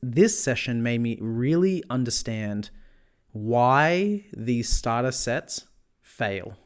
This session made me really understand why these starter sets fail.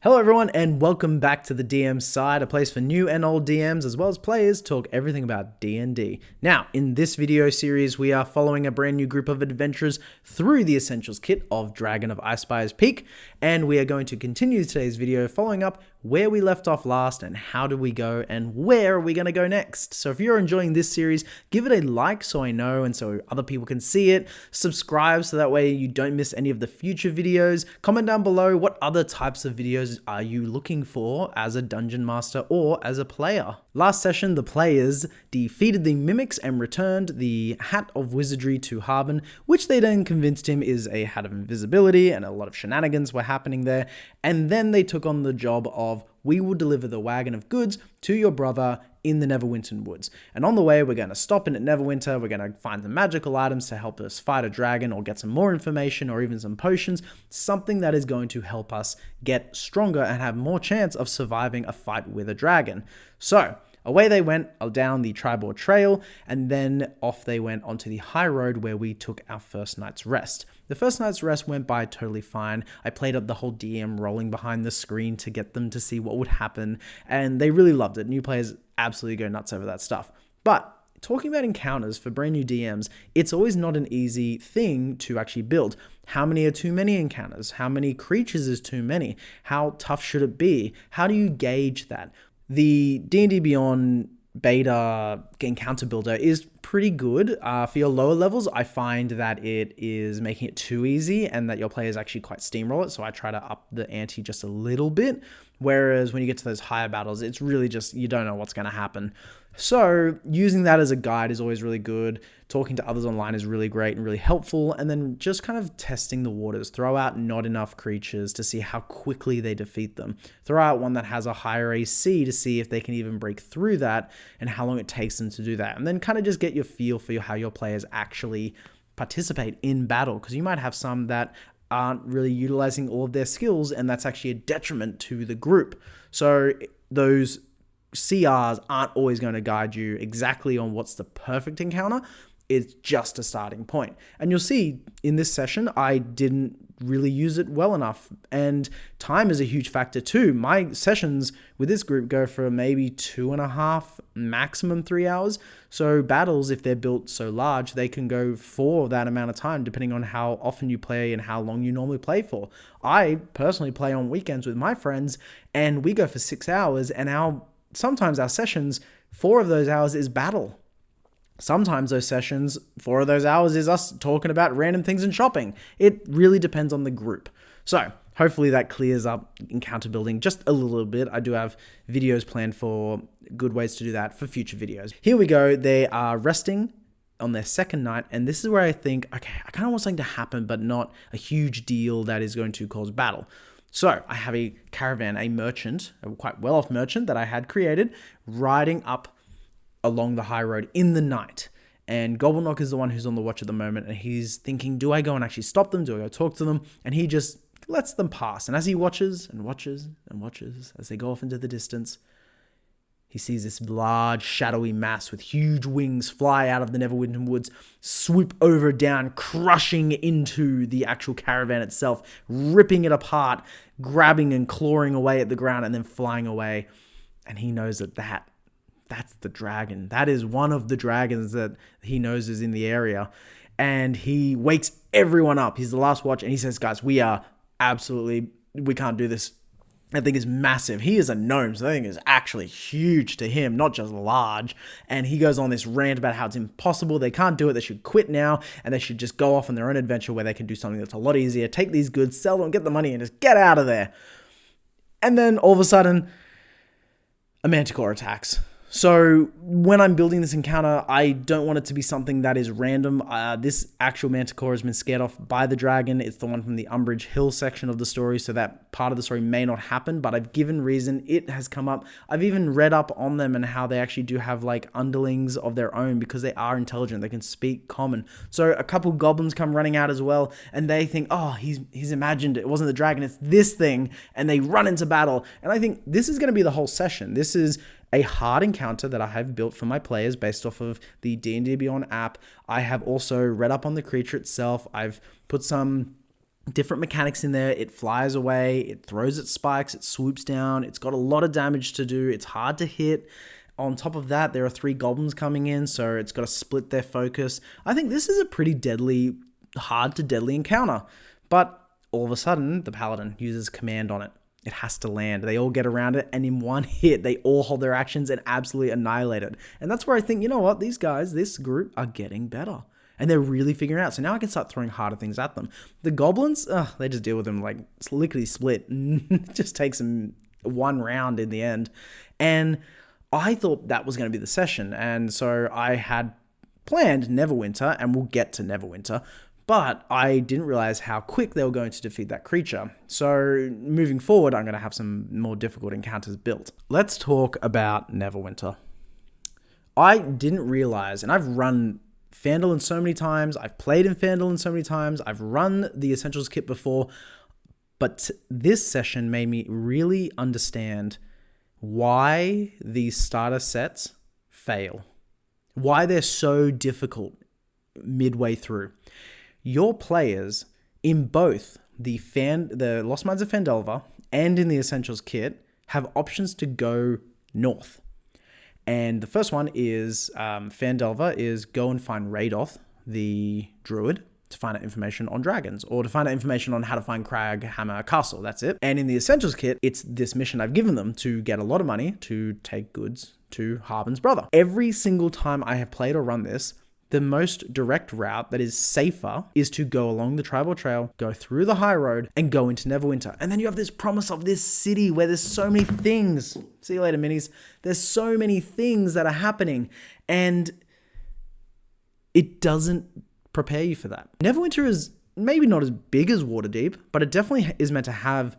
Hello everyone and welcome back to the DMSide, a place for new and old DMs as well as players to talk everything about D&D. Now, in this video series, we are following a brand new group of adventurers through the Essentials Kit of Dragon of Icespire's Peak, and we are going to continue today's video following up where we left off last and how do we go and where are we going to go next. So if you're enjoying this series, give it a like so I know and so other people can see it. Subscribe so that way you don't miss any of the future videos. Comment down below what other types of videos are you looking for as a dungeon master or as a player. Last session, the players defeated the mimics and returned the Hat of Wizardry to Harbin, which they then convinced him is a hat of invisibility, and a lot of shenanigans were happening there. And then they took on the job of, we will deliver the wagon of goods to your brother in the Neverwinter woods. And on the way, we're going to stop in at Neverwinter. We're going to find some magical items to help us fight a dragon or get some more information or even some potions, something that is going to help us get stronger and have more chance of surviving a fight with a dragon. So away they went down the Tribord Trail, and then off they went onto the high road where we took our first night's rest. The first night's rest went by totally fine. I played up the whole DM rolling behind the screen to get them to see what would happen, and they really loved it. New players absolutely go nuts over that stuff. But talking about encounters for brand new DMs, it's always not an easy thing to actually build. How many are too many encounters? How many creatures is too many? How tough should it be? How do you gauge that? The D&D Beyond beta encounter builder is pretty good. For your lower levels, I find that it is making it too easy and that your players actually quite steamroll it. So I try to up the ante just a little bit. Whereas when you get to those higher battles, it's really just, you don't know what's going to happen. So using that as a guide is always really good. Talking to others online is really great and really helpful. And then just kind of testing the waters. Throw out not enough creatures to see how quickly they defeat them. Throw out one that has a higher AC to see if they can even break through that and how long it takes them to do that. And then kind of just get your feel for how your players actually participate in battle. Because you might have some that aren't really utilizing all of their skills, and that's actually a detriment to the group. So those CRs aren't always going to guide you exactly on what's the perfect encounter. It's just a starting point. And you'll see in this session, I didn't really use it well enough. And time is a huge factor too. My sessions with this group go for maybe 2.5, maximum 3 hours. So battles, if they're built so large, they can go for that amount of time, depending on how often you play and how long you normally play for. I personally play on weekends with my friends, and we go for 6 hours, and sometimes our sessions, 4 of those hours is battle. Sometimes those sessions, 4 of those hours is us talking about random things and shopping. It really depends on the group. So hopefully that clears up encounter building just a little bit. I do have videos planned for good ways to do that for future videos. Here we go. They are resting on their second night, and this is where I think, okay, I kind of want something to happen, but not a huge deal that is going to cause battle. So I have a caravan, a merchant, a quite well-off merchant that I had created, riding up along the high road in the night. And Gobbleknock is the one who's on the watch at the moment, and he's thinking, do I go and actually stop them? Do I go talk to them? And he just lets them pass. And as he watches and watches and watches as they go off into the distance, he sees this large shadowy mass with huge wings fly out of the Neverwinter woods, swoop over down, crushing into the actual caravan itself, ripping it apart, grabbing and clawing away at the ground, and then flying away. And he knows that's the dragon. That is one of the dragons that he knows is in the area. And he wakes everyone up. He's the last watch, and he says, guys, we can't do this. That thing is massive. He is a gnome, so that thing is actually huge to him, not just large. And he goes on this rant about how it's impossible. They can't do it. They should quit now, and they should just go off on their own adventure where they can do something that's a lot easier. Take these goods, sell them, get the money, and just get out of there. And then all of a sudden, a Manticore attacks. So when I'm building this encounter, I don't want it to be something that is random. This actual Manticore has been scared off by the dragon. It's the one from the Umbridge Hill section of the story, so that part of the story may not happen, but I've given reason. It has come up. I've even read up on them and how they actually do have like underlings of their own because they are intelligent. They can speak common. So a couple goblins come running out as well, and they think, oh, he's imagined it wasn't the dragon, it's this thing, and they run into battle. And I think this is going to be the whole session. This is a hard encounter that I have built for my players based off of the D&D Beyond app. I have also read up on the creature itself. I've put some different mechanics in there. It flies away, it throws its spikes, it swoops down, it's got a lot of damage to do, it's hard to hit. On top of that, there are 3 goblins coming in, so it's got to split their focus. I think this is a pretty deadly, hard to deadly encounter. But all of a sudden, the paladin uses command on it. It has to land. They all get around it, and in one hit, they all hold their actions and absolutely annihilate it. And that's where I think, you know what, these guys, this group are getting better. And they're really figuring it out. So now I can start throwing harder things at them. The goblins, they just deal with them like lickety split. It just takes them 1 round in the end. And I thought that was going to be the session. And so I had planned Neverwinter, and we'll get to Neverwinter. But I didn't realize how quick they were going to defeat that creature. So moving forward, I'm going to have some more difficult encounters built. Let's talk about Neverwinter. I didn't realize, and I've run Phandalin so many times, I've played in Phandalin so many times, I've run the Essentials kit before, but this session made me really understand why these starter sets fail. Why they're so difficult midway through. Your players in both the Lost Mines of Phandelver and in the Essentials kit have options to go north. And the first one is Phandelver is go and find Radoth, the druid, to find out information on dragons, or to find out information on how to find Craghammer Castle. That's it. And in the Essentials kit, it's this mission I've given them to get a lot of money to take goods to Harbin's brother. Every single time I have played or run this, the most direct route that is safer is to go along the tribal trail, go through the high road, and go into Neverwinter. And then you have this promise of this city where there's so many things. See you later, minis. There's so many things that are happening, and it doesn't prepare you for that. Neverwinter is maybe not as big as Waterdeep, but it definitely is meant to have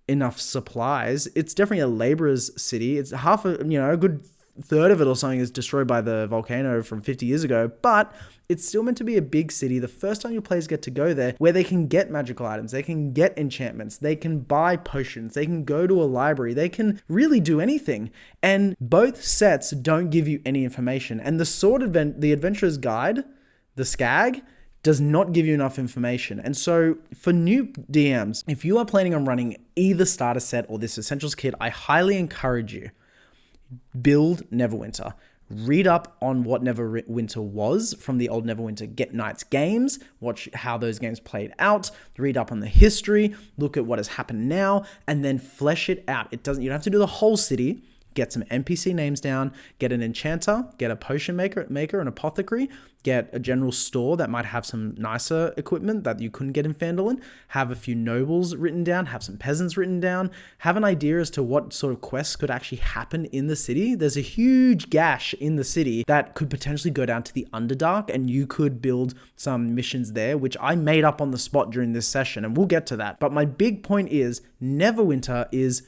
enough supplies. It's definitely a laborer's city. It's a good third of it or something is destroyed by the volcano from 50 years ago, but it's still meant to be a big city. The first time your players get to go there, where they can get magical items, they can get enchantments, they can buy potions, they can go to a library, they can really do anything. And both sets don't give you any information. And the Adventurer's Guide, the Skag, does not give you enough information. And so for new DMs, if you are planning on running either starter set or this Essentials kit, I highly encourage you, build Neverwinter. Read up on what Neverwinter was from the old Neverwinter Nights games. Watch how those games played out. Read up on the history. Look at what has happened now, and then flesh it out. You don't have to do the whole city. Get some NPC names down. Get an enchanter. Get a potion maker, an apothecary. Get a general store that might have some nicer equipment that you couldn't get in Phandalin. Have a few nobles written down. Have some peasants written down. Have an idea as to what sort of quests could actually happen in the city. There's a huge gash in the city that could potentially go down to the Underdark, and you could build some missions there, which I made up on the spot during this session, and we'll get to that. But my big point is Neverwinter is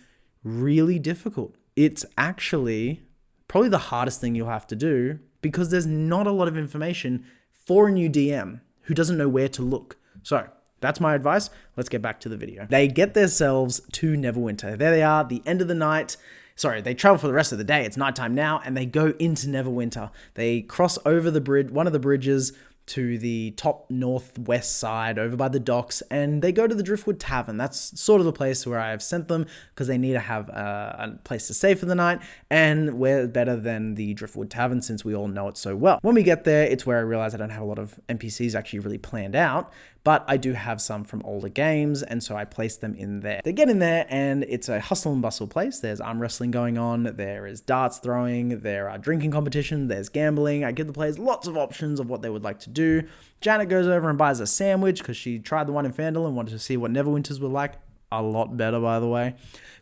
really difficult. It's actually probably the hardest thing you'll have to do because there's not a lot of information for a new DM who doesn't know where to look. So that's my advice. Let's get back to the video. They get themselves to Neverwinter. There they are, the end of the night. Sorry, they travel for the rest of the day. It's nighttime now, and they go into Neverwinter. They cross over the bridge, one of the bridges, to the top northwest side over by the docks, and they go to the Driftwood Tavern. That's sort of the place where I have sent them because they need to have a place to stay for the night, and where better than the Driftwood Tavern since we all know it so well. When we get there, it's where I realize I don't have a lot of NPCs actually really planned out, but I do have some from older games, and so I place them in there. They get in there, and it's a hustle and bustle place. There's arm wrestling going on, there is darts throwing, there are drinking competition, there's gambling. I give the players lots of options of what they would like to do. Janet goes over and buys a sandwich because she tried the one in Phandalin and wanted to see what Neverwinters were like. a lot better, by the way.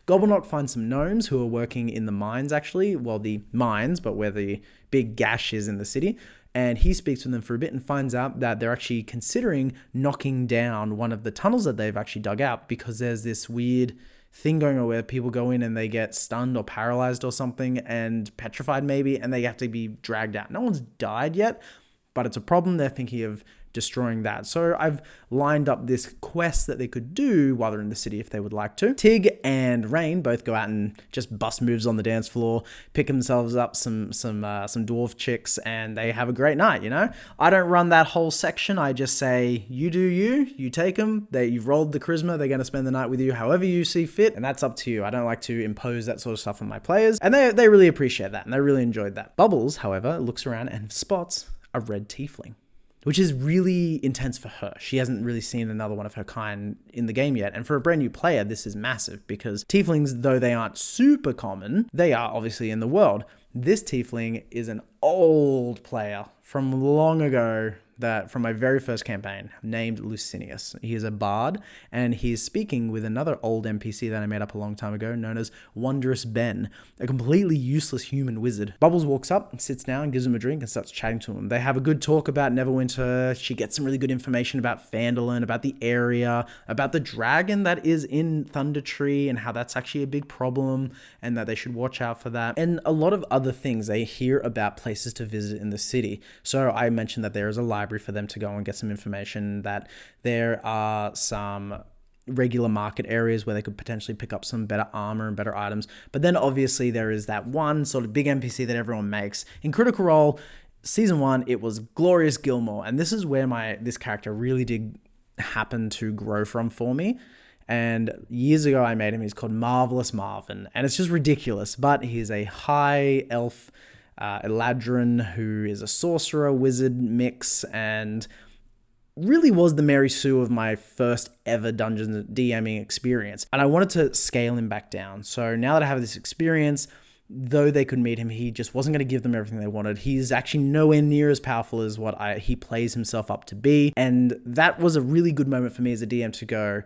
Gobblenock finds some gnomes who are working in the mines, actually. Well, the mines, but where the big gash is in the city. And he speaks with them for a bit and finds out that they're actually considering knocking down one of the tunnels that they've actually dug out, because there's this weird thing going on where people go in and they get stunned or paralyzed or something and petrified maybe, and they have to be dragged out. No one's died yet, but it's a problem. They're thinking of destroying that. So I've lined up this quest that they could do while they're in the city if they would like to. Tig and Rain both go out and just bust moves on the dance floor, pick themselves up some dwarf chicks, and they have a great night, you know? I don't run that whole section. I just say, you do you take them. You've rolled the charisma. They're going to spend the night with you however you see fit, and that's up to you. I don't like to impose that sort of stuff on my players, and they really appreciate that, and they really enjoyed that. Bubbles, however, looks around and spots a red tiefling, which is really intense for her. She hasn't really seen another one of her kind in the game yet. And for a brand new player, this is massive, because tieflings, though they aren't super common, they are obviously in the world. This tiefling is an old player from long ago, from my very first campaign, named Lucinius. He is a bard, and he is speaking with another old NPC that I made up a long time ago, known as Wondrous Ben, a completely useless human wizard. Bubbles walks up and sits down, gives him a drink, and starts chatting to him. They have a good talk about Neverwinter. She gets some really good information about Phandalin, about the area, about the dragon that is in Thundertree, and how that's actually a big problem, and that they should watch out for that, and a lot of other things. They hear about places to visit in the city. So I mentioned that there is a library for them to go and get some information, that there are some regular market areas where they could potentially pick up some better armor and better items. But then obviously there is that one sort of big NPC that everyone makes. In Critical Role Season 1, it was Glorious Gilmore, and this is where this character really did happen to grow from for me. And years ago I made him. He's called Marvelous Marvin, and it's just ridiculous, but he's a high elf Eladrin who is a sorcerer wizard mix, and really was the Mary Sue of my first ever Dungeons DMing experience. And I wanted to scale him back down. So now that I have this experience, though they could meet him, he just wasn't going to give them everything they wanted. He's actually nowhere near as powerful as what he plays himself up to be. And that was a really good moment for me as a DM to go,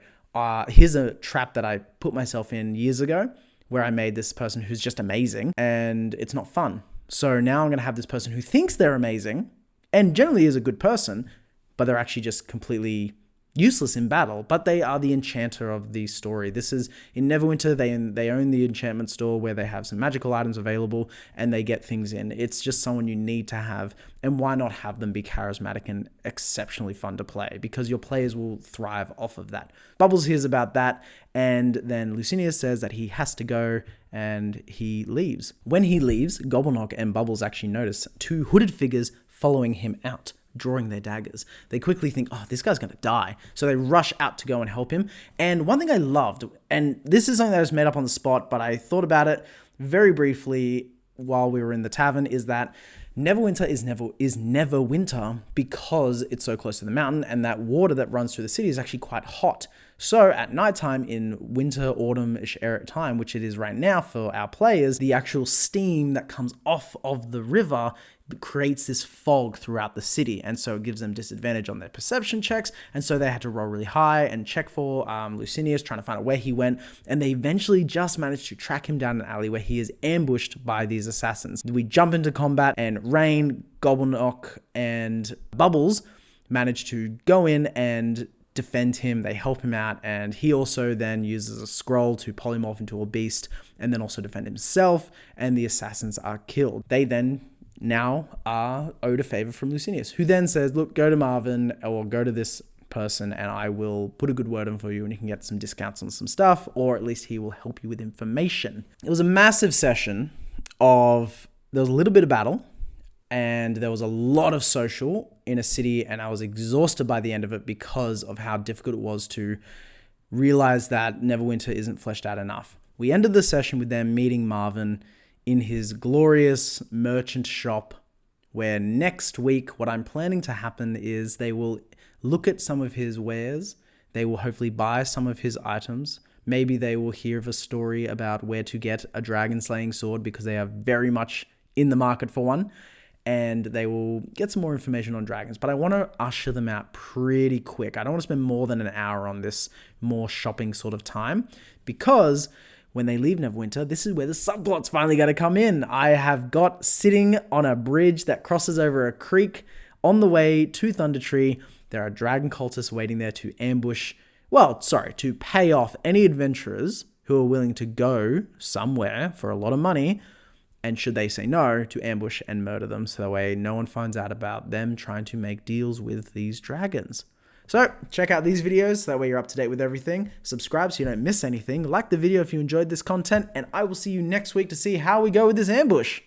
here's a trap that I put myself in years ago, where I made this person who's just amazing, and it's not fun. So now I'm going to have this person who thinks they're amazing and generally is a good person, but they're actually just completely useless in battle, but they are the enchanter of the story. This is in Neverwinter. They own the enchantment store where they have some magical items available and they get things in. It's just someone you need to have, and why not have them be charismatic and exceptionally fun to play, because your players will thrive off of that. Bubbles hears about that, and then Lucinius says that he has to go, and he leaves. When he leaves, Gobblenock and Bubbles actually notice two hooded figures following him out, drawing their daggers. They quickly think, oh, this guy's going to die. So they rush out to go and help him. And one thing I loved, and this is something that I was made up on the spot, but I thought about it very briefly while we were in the tavern, is that Neverwinter is Neverwinter because it's so close to the mountain, and that water that runs through the city is actually quite hot. So at nighttime, in winter, autumn-ish era time, which it is right now for our players, the actual steam that comes off of the river creates this fog throughout the city, and so it gives them disadvantage on their perception checks, and so they had to roll really high and check for Lucinius, trying to find out where he went, and they eventually just managed to track him down an alley where he is ambushed by these assassins. We jump into combat, and Rain, Gobblenock, and Bubbles manage to go in and defend him. They help him out, and he also then uses a scroll to polymorph into a beast and then also defend himself, and the assassins are killed. They then now are owed a favor from Lucinius, who then says, look, go to Marvin, or go to this person, and I will put a good word in for you, and you can get some discounts on some stuff, or at least he will help you with information. It was a massive session there was a little bit of battle, and there was a lot of social in a city, and I was exhausted by the end of it because of how difficult it was to realize that Neverwinter isn't fleshed out enough. We ended the session with them meeting Marvin in his glorious merchant shop, where next week what I'm planning to happen is they will look at some of his wares, they will hopefully buy some of his items, maybe they will hear of a story about where to get a dragon slaying sword, because they are very much in the market for one, and they will get some more information on dragons. But I want to usher them out pretty quick. I don't want to spend more than an hour on this more shopping sort of time, because when they leave Neverwinter, this is where the subplot's finally going to come in. I have got sitting on a bridge that crosses over a creek on the way to Thundertree. There are dragon cultists waiting there to to pay off any adventurers who are willing to go somewhere for a lot of money, and should they say no, to ambush and murder them, so that way no one finds out about them trying to make deals with these dragons. So check out these videos, that way you're up to date with everything. Subscribe so you don't miss anything. Like the video if you enjoyed this content, and I will see you next week to see how we go with this ambush.